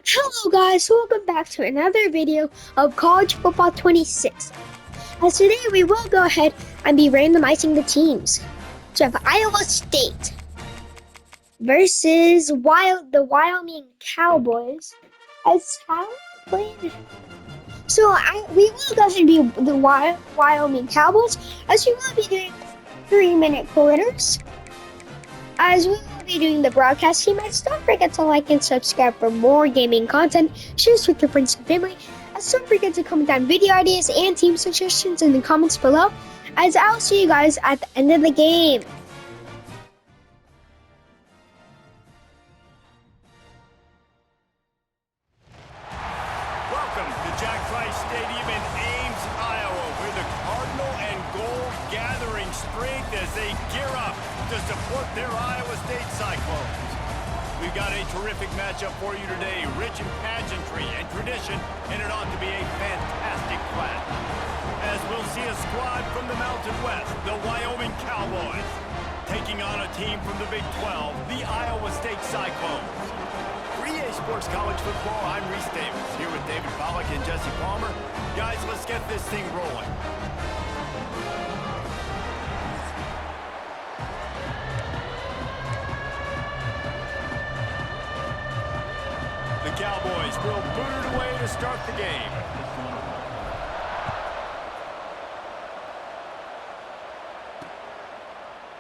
Hello guys, welcome back to another video of College Football 26. As today we will go ahead and be randomizing the teams. So we have Iowa State versus the Wyoming Cowboys as how played. So we will go ahead and be the Wyoming Cowboys as we will be doing 3-minute quarters. As we will be doing the broadcast team, and don't forget to like and subscribe for more gaming content. Share this with your friends and family. And don't forget to comment down video ideas and team suggestions in the comments below. As I'll see you guys at the end of the game. Welcome to Jack Trice Stadium in Ames, Iowa, where the Cardinal and Gold gathering strength as they gear up to support their Iowa State Cyclones. We've got a terrific matchup for you today, rich in pageantry and tradition, and it ought to be a fantastic clash. As we'll see a squad from the Mountain West, the Wyoming Cowboys, taking on a team from the Big 12, the Iowa State Cyclones. 3A Sports College Football, I'm Reese Davis, here with David Pollack and Jesse Palmer. Guys, let's get this thing rolling. The Cowboys will boot it away to start the game.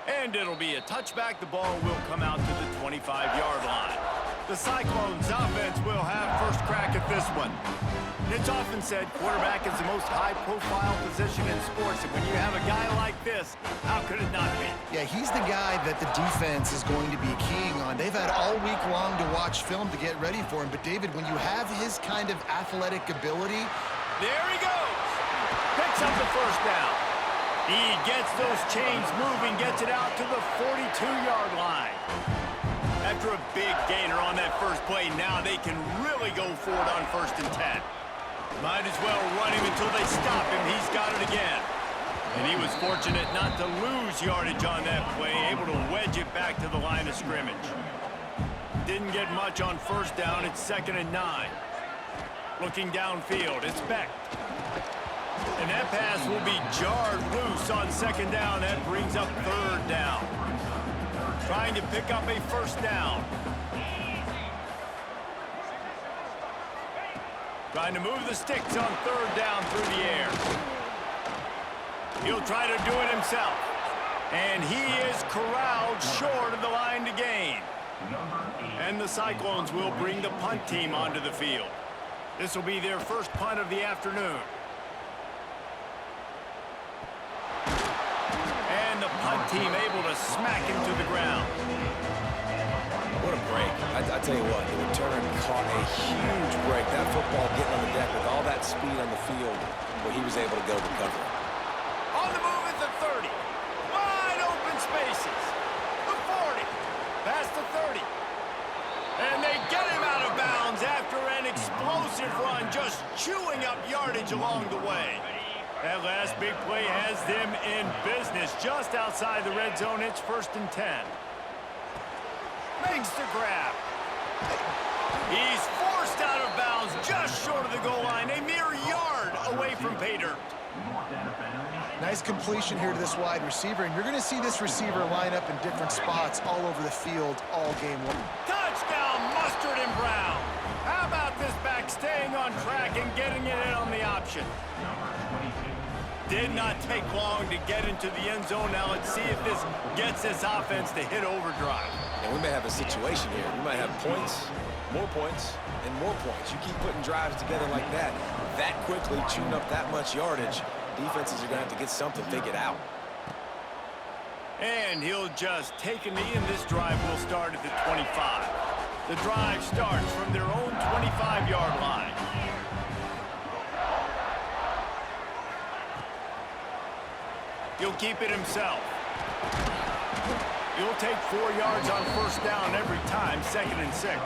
And it'll be a touchback. The ball will come out to the 25-yard line. The Cyclones offense will have first crack at this one. It's often said quarterback is the most high-profile position in sports, and when you have a guy like this, how could it not be? Yeah, he's the guy that the defense is going to be keying on. They've had all week long to watch film to get ready for him, but David, when you have his kind of athletic ability... There he goes! Picks up the first down. He gets those chains moving, gets it out to the 42-yard line. After a big gainer on that first play, now they can really go for it on 1st and 10. Might as well run him until they stop him. He's got it again. And he was fortunate not to lose yardage on that play, able to wedge it back to the line of scrimmage. Didn't get much on 1st down. It's 2nd and 9. Looking downfield, it's Beck. And that pass will be jarred loose on 2nd down. That brings up 3rd down. Trying to pick up a 1st down. Trying to move the sticks on 3rd down through the air. He'll try to do it himself. And he is corralled short of the line to gain. And the Cyclones will bring the punt team onto the field. This will be their first punt of the afternoon. And the punt team able to smack him to the ground. What a break. I tell you what, the returner caught a huge break. That football getting on the deck with all that speed on the field, where he was able to go recover. On the move at the 30. Wide open spaces. The 40. Past the 30. And they get him out of bounds after an explosive run, just chewing up yardage along the way. That last big play has them in business just outside the red zone. It's 1st and 10. Makes the grab. He's forced out of bounds just short of the goal line, a mere yard away from pay dirt. Nice completion here to this wide receiver, and you're going to see this receiver line up in different spots all over the field all game long. Touchdown, Mustard and Brown. How about this back staying on track and getting it in on the option? Did not take long to get into the end zone. Now let's see if this gets this offense to hit overdrive. And we may have a situation here. We might have points, and more points. You keep putting drives together like that quickly, chewing up that much yardage, defenses are going to have to get something figured out. And he'll just take a knee, and this drive will start at the 25. The drive starts from their own 25-yard line. He'll keep it himself. He'll take 4 yards on 1st down every time, 2nd and 6.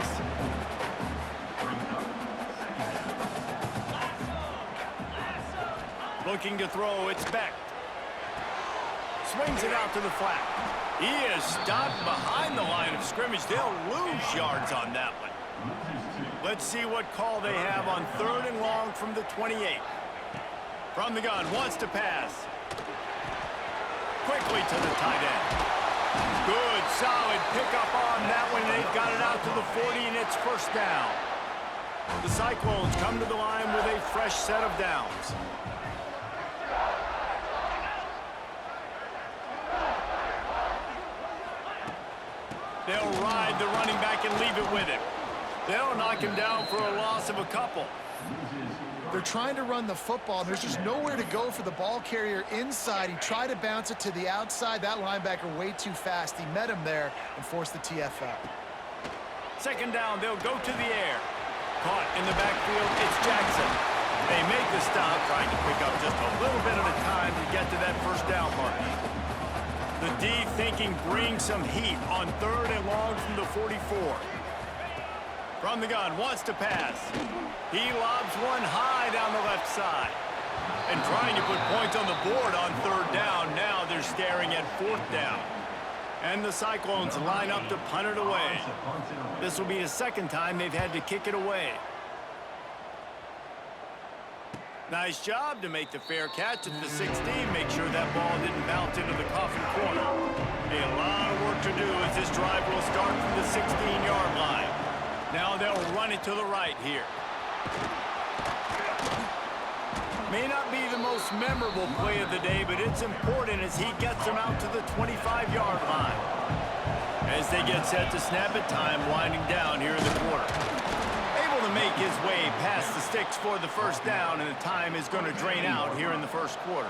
Looking to throw, it's Beck. Swings it out to the flat. He is stopped behind the line of scrimmage. They'll lose yards on that one. Let's see what call they have on 3rd and long from the 28. From the gun, wants to pass. Quickly to the tight end. Good, solid pickup on that one. They've got it out to the 40, and it's first down. The Cyclones come to the line with a fresh set of downs. They'll ride the running back and leave it with him. They'll knock him down for a loss of a couple. They're trying to run the football, and there's just nowhere to go for the ball carrier inside. He tried to bounce it to the outside. That linebacker way too fast. He met him there and forced the TFL. Second down, they'll go to the air. Caught in the backfield, it's Jackson. They make the stop, trying to pick up just a little bit at a time to get to that first down mark. The D thinking bring some heat on 3rd and long from the 44. From the gun, wants to pass. He lobs one high down the left side. And trying to put points on the board on 3rd down. Now they're staring at 4th down. And the Cyclones line up to punt it away. This will be the second time they've had to kick it away. Nice job to make the fair catch at the 16. Make sure that ball didn't bounce into the coffin corner. A lot of work to do as this drive will start from the 16-yard line. Now they'll run it to the right here. May not be the most memorable play of the day, but it's important as he gets them out to the 25-yard line. As they get set to snap it, time winding down here in the quarter. Able to make his way past the sticks for the first down, and the time is going to drain out here in the first quarter.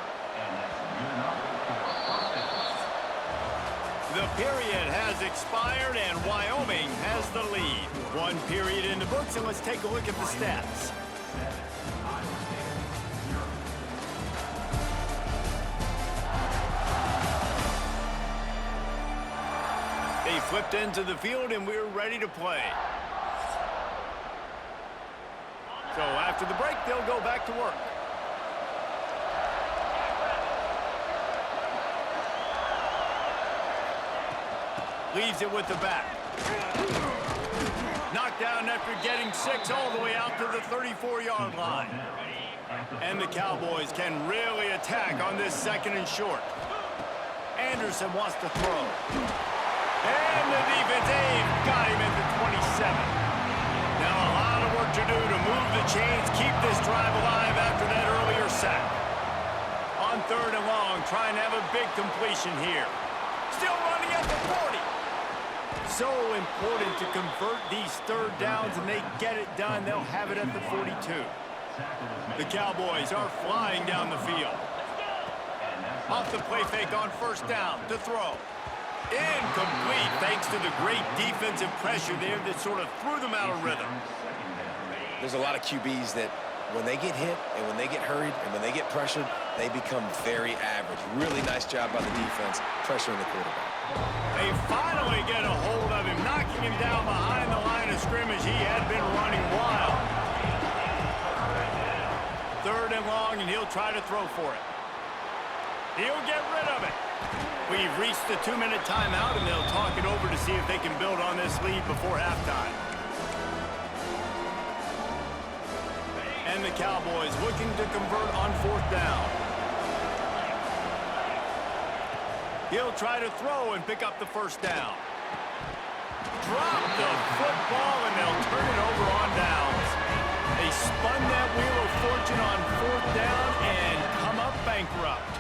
The period has expired, and Wyoming has the lead. One period in the books, and let's take a look at the stats. They flipped into the field, and we're ready to play. So after the break, they'll go back to work. Leaves it with the back. Knocked down after getting 6 all the way out to the 34-yard line. And the Cowboys can really attack on this 2nd and short. Anderson wants to throw. And the defense, got him at the 27. Now a lot of work to do to move the chains, keep this drive alive after that earlier sack. On 3rd and long, trying to have a big completion here. Still running at the 40. So important to convert these 3rd downs, and they get it done. They'll have it at the 42. The Cowboys are flying down the field. Off the play fake on 1st down to throw. Incomplete, thanks to the great defensive pressure there that sort of threw them out of rhythm. There's a lot of QBs that when they get hit and when they get hurried and when they get pressured, they become very average. Really nice job by the defense pressuring the quarterback. They finally get a hold of him, knocking him down behind the line of scrimmage. He had been running wild. 3rd and long, and he'll try to throw for it. He'll get rid of it. We've reached the 2-minute timeout, and they'll talk it over to see if they can build on this lead before halftime. And the Cowboys looking to convert on 4th down. He'll try to throw and pick up the 1st down. Drop the football, and they'll turn it over on downs. They spun that wheel of fortune on 4th down and come up bankrupt.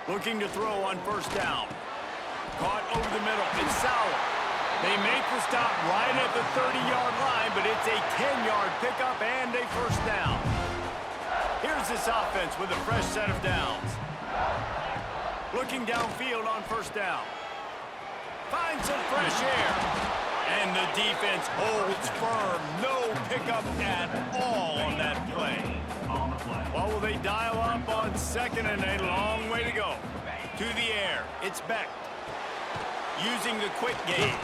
Looking to throw on 1st down. Caught over the middle. It's Sauer. They make the stop right at the 30-yard line, but it's a 10-yard pickup and a 1st down. Here's this offense with a fresh set of downs. Looking downfield on 1st down. Finds some fresh air. And the defense holds firm. No pickup at all on that play. Well, will they dial up on 2nd and a long way to go? To the air, it's Beck. Using the quick game.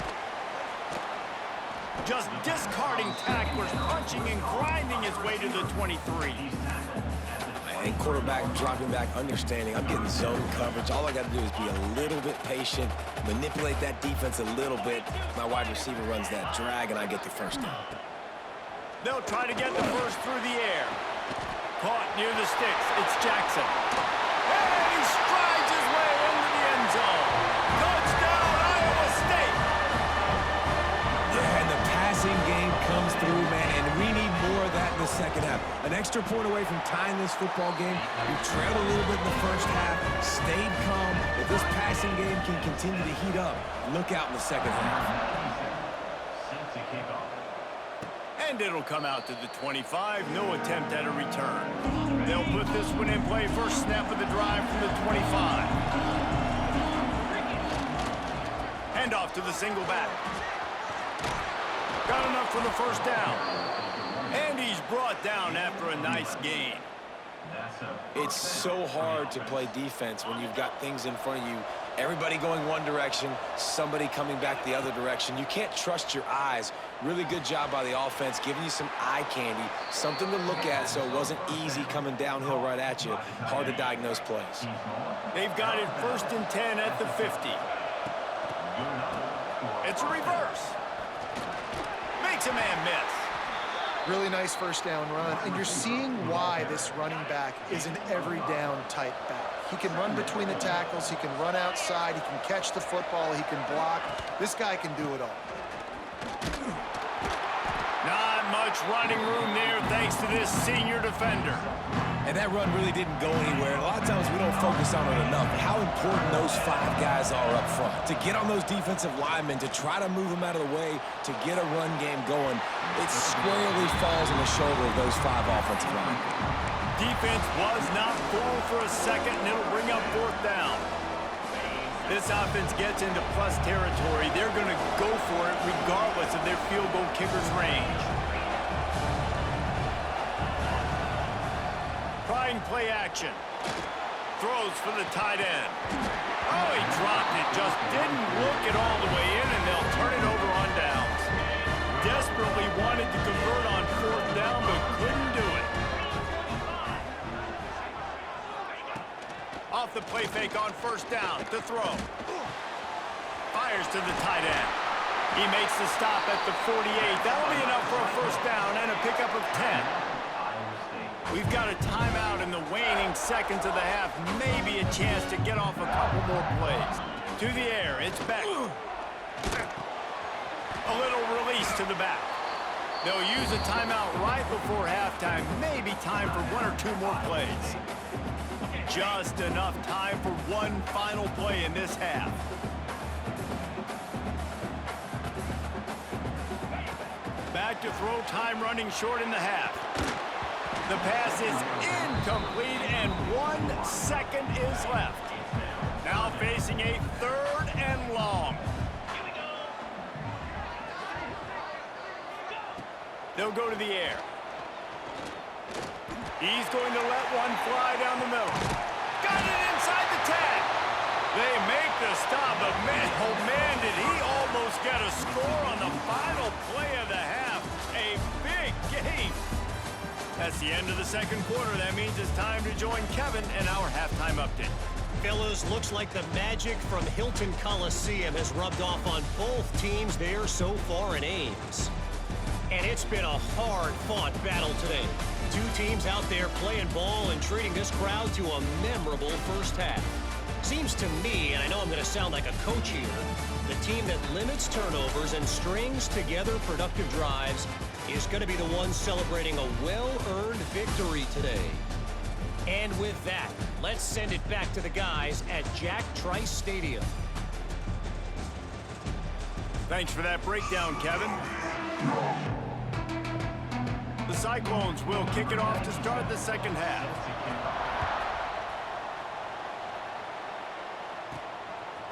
Just discarding tacklers, punching and grinding his way to the 23. and quarterback dropping back, understanding I'm getting zone coverage. All I got to do is be a little bit patient, manipulate that defense a little bit. My wide receiver runs that drag, and I get the first down. They'll try to get the first through the air. Caught near the sticks. It's Jackson. And he strides his way into the end zone. Touchdown, Iowa State. Yeah, and the passing game comes through, man, and we need more of that in the second half. An extra point away from tying this football game. We trailed a little bit in the first half, stayed calm. If this passing game can continue to heat up, look out in the second half. And it'll come out to the 25. No attempt at a return. They'll put this one in play. First snap of the drive from the 25. Handoff to the single back. Got enough for the first down. And he's brought down after a nice gain. It's so hard to play defense when you've got things in front of you. Everybody going one direction, somebody coming back the other direction. You can't trust your eyes. Really good job by the offense, giving you some eye candy, something to look at so it wasn't easy coming downhill right at you. Hard to diagnose plays. They've got it 1st and 10 at the 50. It's a reverse. Makes a man miss. Really nice first down run, and you're seeing why this running back is an every down type back. He can run between the tackles, he can run outside, he can catch the football, he can block. This guy can do it all. Not much running room there thanks to this senior defender. And that run really didn't go anywhere. A lot of times we don't focus on it enough. How important those 5 guys are up front. To get on those defensive linemen, to try to move them out of the way, to get a run game going, it squarely falls on the shoulder of those 5 offensive linemen. Defense was not full for a second, and it'll bring up 4th down. This offense gets into plus territory. They're going to go for it regardless of their field goal kicker's range. Trying play action. Throws for the tight end. Oh, he dropped it. Just didn't look it all the way in, and they'll turn it over on downs. Desperately wanted to convert on 4th down, but couldn't do it. Off the play fake on 1st down to throw. Fires to the tight end. He makes the stop at the 48. That'll be enough for a 1st down and a pickup of 10. We've got a timeout in the waning seconds of the half. Maybe a chance to get off a couple more plays. To the air, it's back. A little release to the back. They'll use a timeout right before halftime. Maybe time for 1 or 2 more plays. Just enough time for one final play in this half. Back to throw, time running short in the half. The pass is incomplete, and 1 second is left. Now facing a 3rd and long. They'll go to the air. He's going to let one fly down the middle. Got it inside the tag. They make the stop, but man, oh man, did he almost get a score on the final play of the half. A big game. That's the end of the 2nd quarter. That means it's time to join Kevin in our halftime update. Fellas, looks like the magic from Hilton Coliseum has rubbed off on both teams there so far in Ames. And it's been a hard-fought battle today. 2 teams out there playing ball and treating this crowd to a memorable first half. Seems to me, and I know I'm going to sound like a coach here, the team that limits turnovers and strings together productive drives is going to be the one celebrating a well-earned victory today. And with that, let's send it back to the guys at Jack Trice Stadium. Thanks for that breakdown, Kevin. The Cyclones will kick it off to start the 2nd half.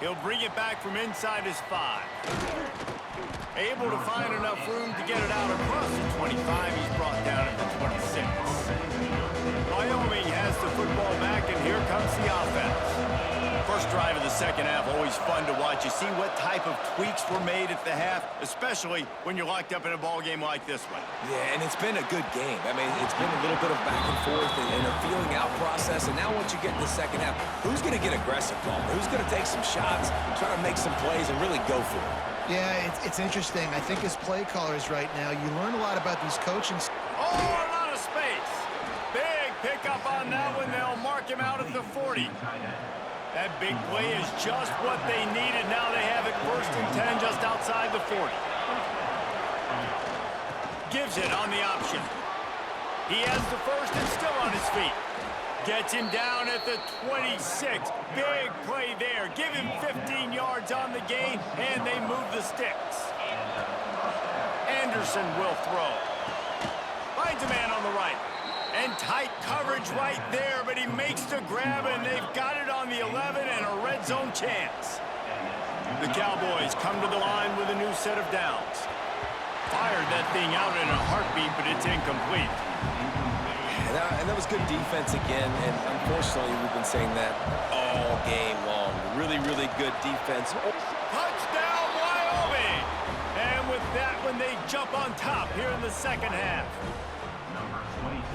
He'll bring it back from inside his 5. Able to find enough room to get it out across the 25. He's brought down at the 26. Wyoming has the football back, and here comes the offense. First drive of the second half, always fun to watch. You see what type of tweaks were made at the half, especially when you're locked up in a ball game like this one. Yeah, and it's been a good game. I mean, it's been a little bit of back and forth and a feeling out process. And now once you get in the second half, who's going to get aggressive, Paul? Who's going to take some shots, try to make some plays, and really go for it? Yeah, it's interesting. I think as play callers right now, you learn a lot about these coaching. Oh, a lot of space. Big pickup on that one. They'll mark him out at the 40. That big play is just what they needed. Now they have it 1st and 10 just outside the 40. Gives it on the option. He has the first and still on his feet. Gets him down at the 26. Big play there. Give him 15 yards on the gain, and they move the sticks. Anderson will throw. Finds a man on the right. And tight coverage right there, but he makes the grab, and they've got it on the 11 and a red zone chance. The Cowboys come to the line with a new set of downs. Fired that thing out in a heartbeat, but it's incomplete. And that was good defense again, and unfortunately we've been saying that all game long. Really, really good defense. Touchdown, Wyoming! And with that one, they jump on top here in the second half.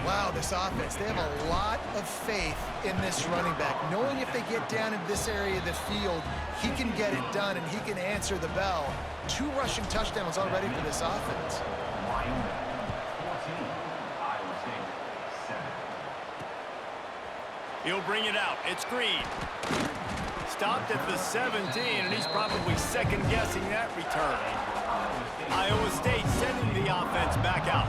Wow, this offense, they have a lot of faith in this running back. Knowing if they get down in this area of the field, he can get it done and he can answer the bell. 2 rushing touchdowns already for this offense. He'll bring it out. It's Green. Stopped at the 17, and he's probably second-guessing that return. Iowa State sending the offense back out.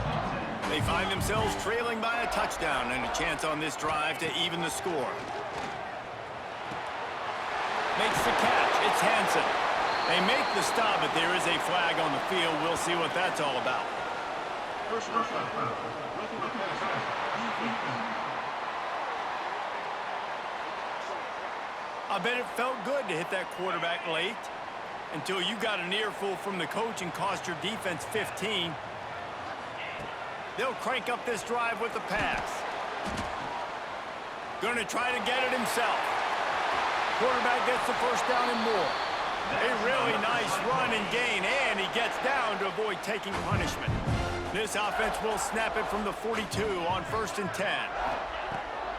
They find themselves trailing by a touchdown and a chance on this drive to even the score. Makes the catch. It's Hansen. They make the stop, but there is a flag on the field. We'll see what that's all about. I bet it felt good to hit that quarterback late until you got an earful from the coach and cost your defense 15. They'll crank up this drive with the pass. Gonna try to get it himself. Quarterback gets the first down and more. A really nice run and gain, and he gets down to avoid taking punishment. This offense will snap it from the 42 on 1st and 10.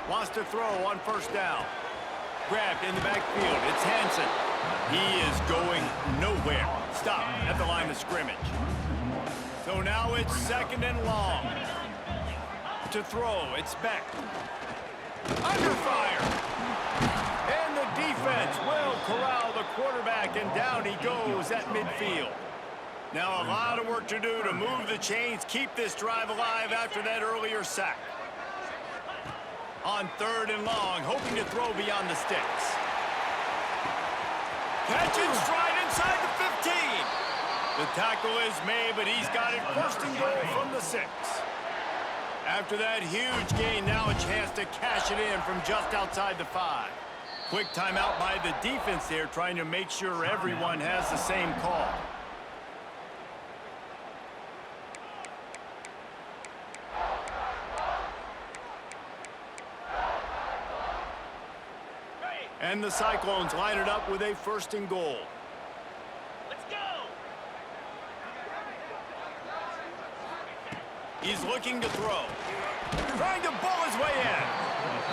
Wants to throw on 1st down. Grabbed in the backfield. It's Hansen. He is going nowhere. Stop at the line of scrimmage. So now it's 2nd and long. To throw, it's Beck. Under fire. And the defense will corral the quarterback, and down he goes at midfield. Now a lot of work to do to move the chains, keep this drive alive after that earlier sack. On 3rd and long, hoping to throw beyond the sticks. Catch and stride inside the 15. The tackle is made, but he's got it 1st and goal from the 6. After that huge gain, now a chance to cash it in from just outside the 5. Quick timeout by the defense there, trying to make sure everyone has the same call. And the Cyclones line it up with a 1st and goal. Let's go! He's looking to throw. Trying to bull his way in.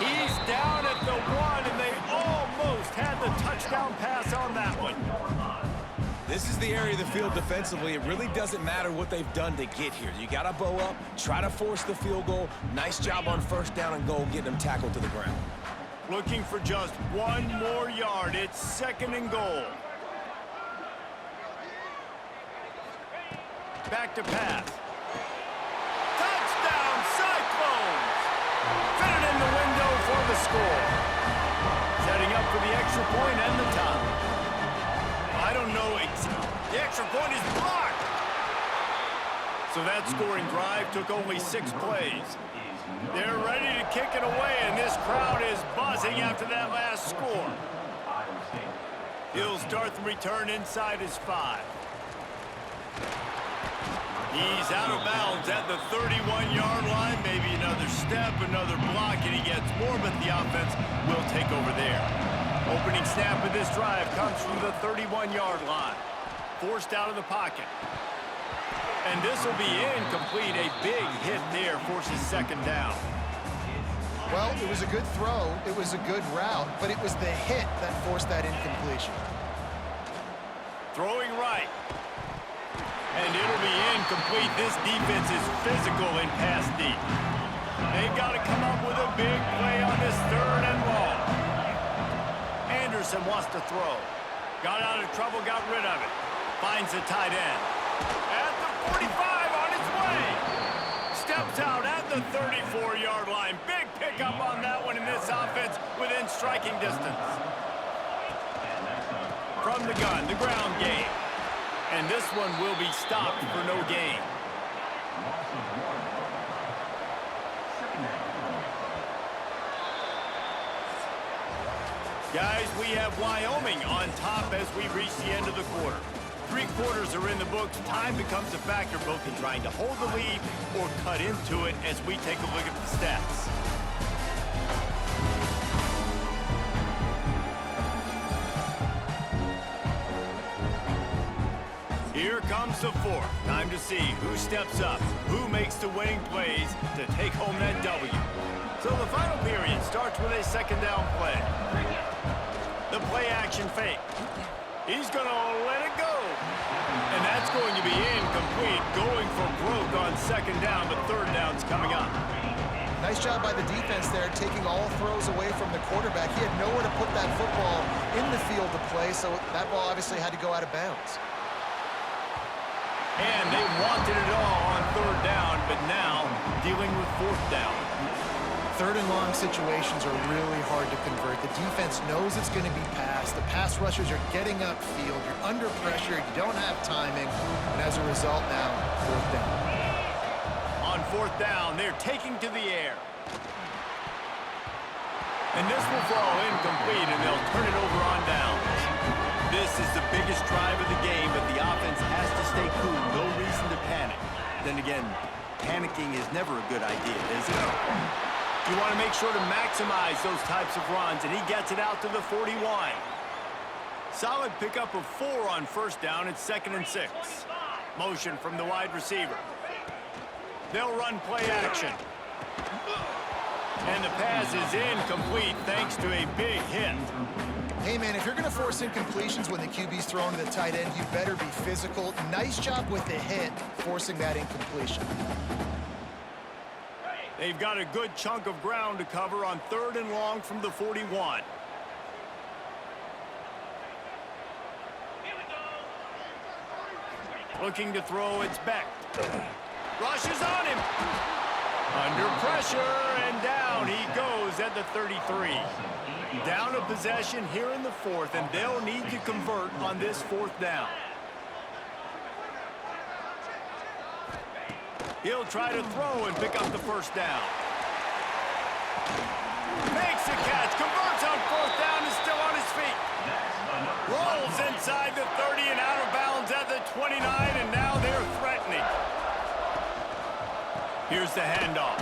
He's down at the 1, and they almost had the touchdown pass on that one. This is the area of the field defensively. It really doesn't matter what they've done to get here. You got to bow up, try to force the field goal. Nice job on 1st down and goal, getting them tackled to the ground. Looking for just 1 more yard. It's 2nd and goal. Back to pass. Touchdown, Cyclones! Fit it in the window for the score. Setting up for the extra point and the tie. I don't know. The extra point is blocked. So that scoring drive took only 6 plays. They're ready to kick it away, and this crowd is buzzing after that last score. He'll start the return inside his 5. He's out of bounds at the 31-yard line. Maybe another step, another block, and he gets more, but the offense will take over there. Opening snap of this drive comes from the 31-yard line. Forced out of the pocket. And this will be incomplete. A big hit there forces second down. Well, it was a good throw. It was a good route, but it was the hit that forced that incompletion. Throwing right. And it'll be incomplete. This defense is physical in pass deep. They've got to come up with a big play on this third and long. Anderson wants to throw. Got out of trouble, got rid of it. Finds the tight end. At the 45 on his way. Steps out at the 34-yard line. Big pickup on that one in this offense within striking distance. From the gun, the ground game. And this one will be stopped for no gain. Guys, we have Wyoming on top as we reach the end of the quarter. 3 quarters are in the books. Time becomes a factor both in trying to hold the lead or cut into it as we take a look at the stats. Here comes the fourth. Time to see who steps up, who makes the winning plays to take home that W. So the final period starts with a second down play. The play action fake. He's going to let it go. And that's going to be incomplete. Going for broke on second down, but third down's coming up. Nice job by the defense there, taking all throws away from the quarterback. He had nowhere to put that football in the field to play, so that ball obviously had to go out of bounds. And they wanted it all on third down, but now dealing with fourth down. Third and long situations are really hard to convert. The defense knows it's going to be passed. The pass rushers are getting upfield. You're under pressure. You don't have timing. And as a result now, fourth down. On fourth down, they're taking to the air. And this will fall incomplete, and they'll turn it over on downs. This is the biggest drive of the game, but the offense has to stay cool. No reason to panic. Then again, panicking is never a good idea, is it? You want to make sure to maximize those types of runs, and he gets it out to the 41. Solid pickup of 4 on first down. It's 2nd and 6. Motion from the wide receiver. They'll run play action. And the pass is incomplete thanks to a big hit. Hey, man, if you're going to force incompletions when the QB's thrown to the tight end, you better be physical. Nice job with the hit, forcing that incompletion. They've got a good chunk of ground to cover on third and long from the 41. Looking to throw, it's Beck. Rushes on him. Under pressure, and down he goes at the 33. Down a possession here in the fourth, and they'll need to convert on this fourth down. He'll try to throw and pick up the first down. Makes the catch, converts on fourth down, is still on his feet. Rolls inside the 30 and out of bounds at the 29, and now they're threatening. Here's the handoff.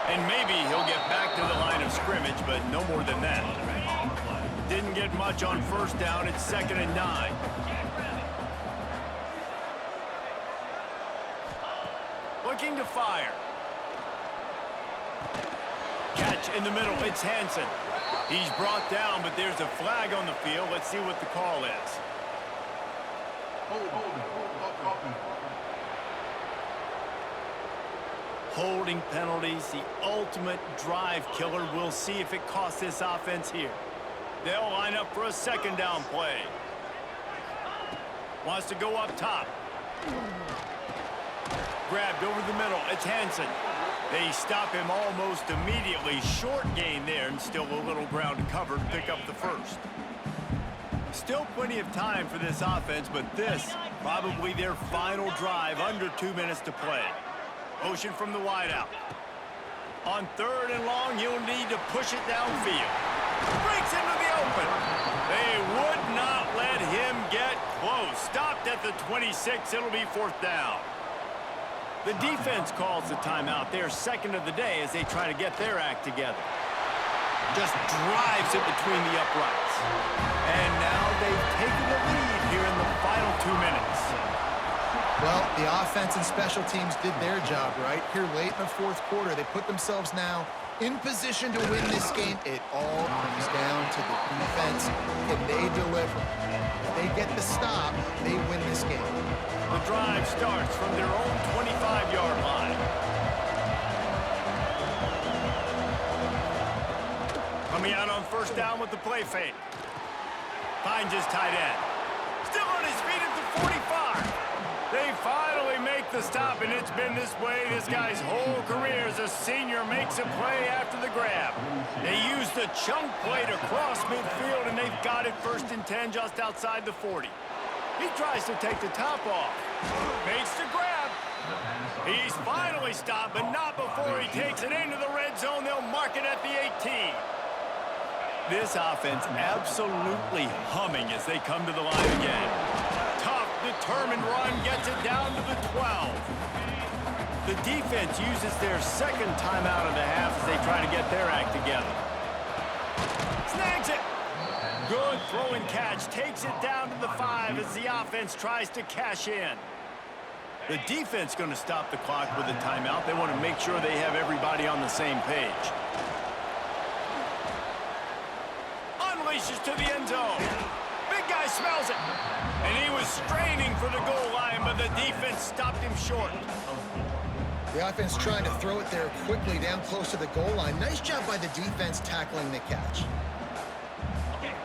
And maybe he'll get back to the line of scrimmage, but no more than that. Didn't get much on first down. It's 2nd and 9. Looking to fire. Catch in the middle. It's Hansen. He's brought down, but there's a flag on the field. Let's see what the call is. Holding penalties, the ultimate drive killer. We'll see if it costs this offense here. They'll line up for a second down play. Wants to go up top. Grabbed over the middle. It's Hansen. They stop him almost immediately. Short gain there, and still a little ground to cover to pick up the first. Still plenty of time for this offense, but this probably their final drive, under 2 minutes to play. Motion from the wideout. On third and long, you'll need to push it downfield. Breaks into the open. They would not let him get close. Stopped at the 26. It'll be fourth down. The defense calls the timeout. They're second of the day as they try to get their act together. Just drives it between the uprights. And now they've taken the lead here in the final 2 minutes. Well, the offense and special teams did their job, right? Here late in the fourth quarter, they put themselves now in position to win this game. It all comes down to the defense. Can they deliver? If they get the stop, they win this game. The drive starts from their own 25-yard line. Coming out on first down with the play fake. Finds his tight end. Still on his feet at the 45. They finally make the stop, and it's been this way this guy's whole career as a senior makes a play after the grab. They use the chunk play to cross midfield, and they've got it 1st and 10 just outside the 40. He tries to take the top off. Makes the grab. He's finally stopped, but not before he takes it into the red zone. They'll mark it at the 18. This offense absolutely humming as they come to the line again. Tough, determined run gets it down to the 12. The defense uses their second timeout of the half as they try to get their act together. Snags it. Good throw and catch. Takes it down to the 5 as the offense tries to cash in. The defense going to stop the clock with a timeout. They want to make sure they have everybody on the same page. Unleashes to the end zone. Big guy smells it. And he was straining for the goal line, but the defense stopped him short. The offense trying to throw it there quickly down close to the goal line. Nice job by the defense tackling the catch.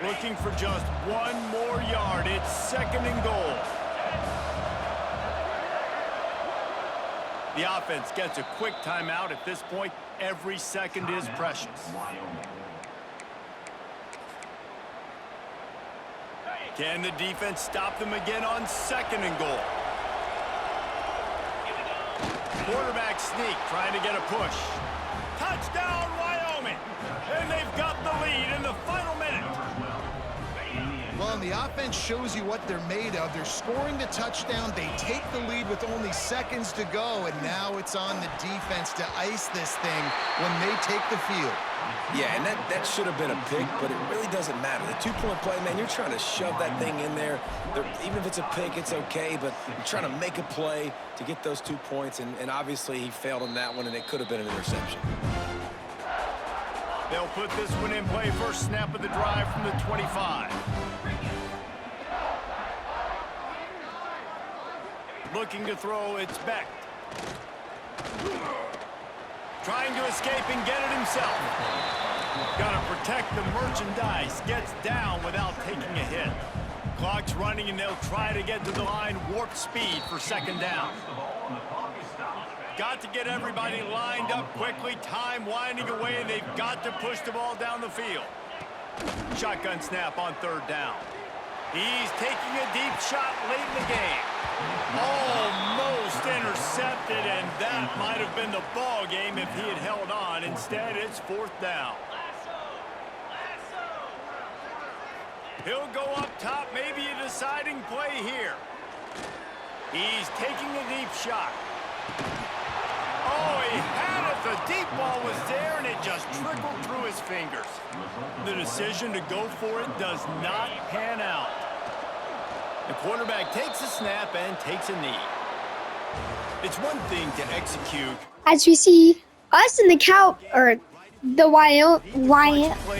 Looking for just one more yard. It's 2nd and goal. The offense gets a quick timeout. At this point, every second is precious. Can the defense stop them again on 2nd and goal? Quarterback sneak trying to get a push. Touchdown, Wyoming! And they've got the lead in the final minute. Well, and the offense shows you what they're made of. They're scoring the touchdown. They take the lead with only seconds to go, and now it's on the defense to ice this thing when they take the field. Yeah, and that should have been a pick, but it really doesn't matter. The two-point play, man, you're trying to shove that thing in there. Even if it's a pick, it's okay, but you're trying to make a play to get those 2 points, and obviously he failed on that one, and it could have been an interception. They'll put this one in play. First snap of the drive from the 25. Looking to throw, it's Beck. Trying to escape and get it himself. Got to protect the merchandise. Gets down without taking a hit. Clock's running, and they'll try to get to the line warp speed for 2nd down. Got to get everybody lined up quickly. Time winding away, and they've got to push the ball down the field. Shotgun snap on 3rd down. He's taking a deep shot late in the game. Almost intercepted, and that might have been the ball game if he had held on. Instead, it's 4th down. He'll go up top, maybe a deciding play here. He's taking a deep shot. Oh, he had it. The deep ball was there, and it just trickled through his fingers. The decision to go for it does not pan out. The quarterback takes a snap and takes a knee. It's one thing to execute. As we see us in the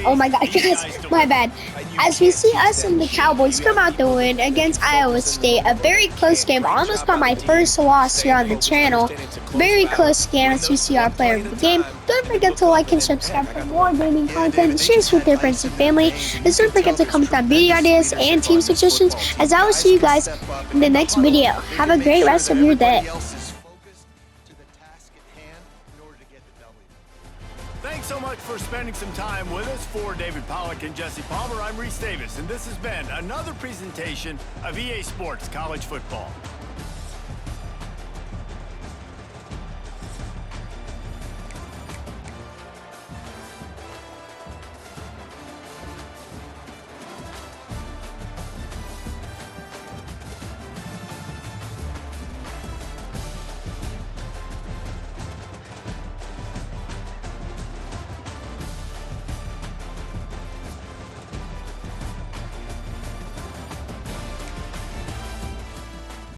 oh my god, guys, my bad. As we see us and the Cowboys come out the win against Iowa State, a very close game, almost got my first loss here on the channel. Very close game as we see our player of the game. Don't forget to like and subscribe for more gaming content, share this with your friends and family, and don't forget to comment on video ideas and team suggestions, as I will see you guys in the next video. Have a great rest of your day. Thanks so much for spending some time with us. For David Pollack and Jesse Palmer, I'm Reese Davis, and this has been another presentation of EA Sports College Football.